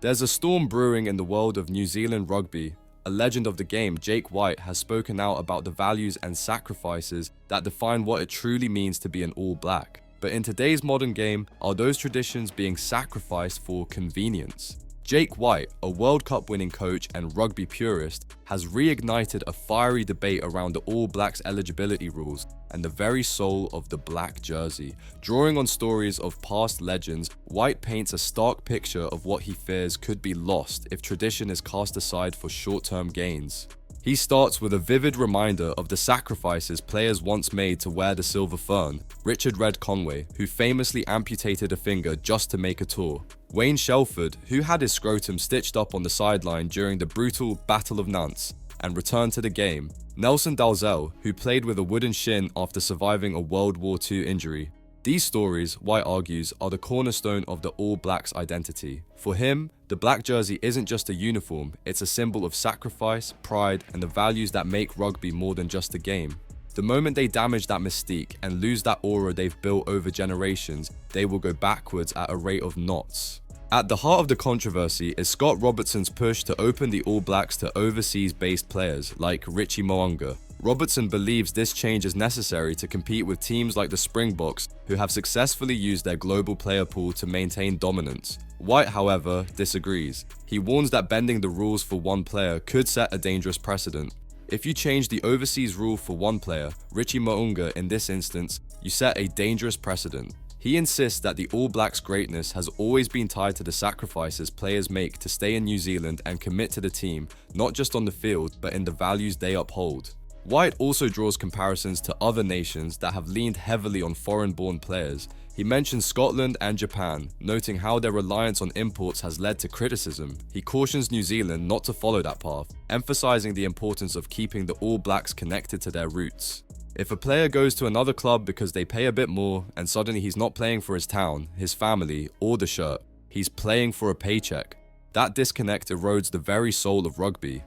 There's a storm brewing in the world of New Zealand rugby. A legend of the game, Jake White, has spoken out about the values and sacrifices that define what it truly means to be an All Black. But in today's modern game, are those traditions being sacrificed for convenience? Jake White, a World Cup winning coach and rugby purist, has reignited a fiery debate around the All Blacks eligibility rules and the very soul of the black jersey. Drawing on stories of past legends, White paints a stark picture of what he fears could be lost if tradition is cast aside for short-term gains. He starts with a vivid reminder of the sacrifices players once made to wear the silver fern. Richard Red Conway, who famously amputated a finger just to make a tour. Wayne Shelford, who had his scrotum stitched up on the sideline during the brutal Battle of Nantes and returned to the game. Nelson Dalzell, who played with a wooden shin after surviving a World War II injury. These stories, White argues, are the cornerstone of the All Blacks' identity. For him, the black jersey isn't just a uniform, it's a symbol of sacrifice, pride, and the values that make rugby more than just a game. The moment they damage that mystique and lose that aura they've built over generations, they will go backwards at a rate of knots. At the heart of the controversy is Scott Robertson's push to open the All Blacks to overseas-based players like Richie Mo'unga. Robertson believes this change is necessary to compete with teams like the Springboks, who have successfully used their global player pool to maintain dominance. White, however, disagrees. He warns that bending the rules for one player could set a dangerous precedent. If you change the overseas rule for one player, Richie Mo'unga in this instance, you set a dangerous precedent. He insists that the All Blacks' greatness has always been tied to the sacrifices players make to stay in New Zealand and commit to the team, not just on the field, but in the values they uphold. White also draws comparisons to other nations that have leaned heavily on foreign-born players. He mentions Scotland and Japan, noting how their reliance on imports has led to criticism. He cautions New Zealand not to follow that path, emphasizing the importance of keeping the All Blacks connected to their roots. If a player goes to another club because they pay a bit more and suddenly he's not playing for his town, his family, or the shirt, he's playing for a paycheck. That disconnect erodes the very soul of rugby.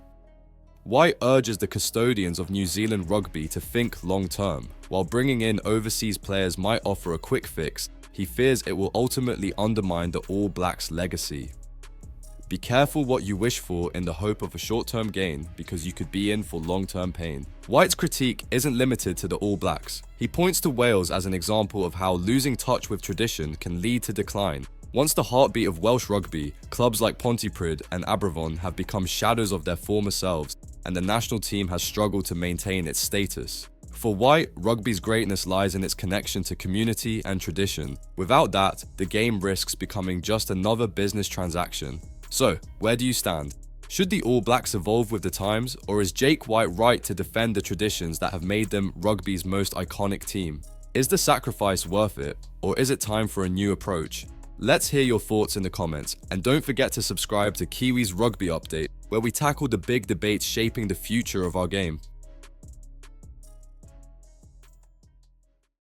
White urges the custodians of New Zealand rugby to think long-term. While bringing in overseas players might offer a quick fix, he fears it will ultimately undermine the All Blacks' legacy. Be careful what you wish for in the hope of a short-term gain, because you could be in for long-term pain. White's critique isn't limited to the All Blacks. He points to Wales as an example of how losing touch with tradition can lead to decline. Once the heartbeat of Welsh rugby, clubs like Pontypridd and Aberfon have become shadows of their former selves, and the national team has struggled to maintain its status. For White, rugby's greatness lies in its connection to community and tradition. Without that, the game risks becoming just another business transaction. So, where do you stand? Should the All Blacks evolve with the times, or is Jake White right to defend the traditions that have made them rugby's most iconic team? Is the sacrifice worth it, or is it time for a new approach? Let's hear your thoughts in the comments, and don't forget to subscribe to Kiwi's Rugby Update, where we tackle the big debates shaping the future of our game.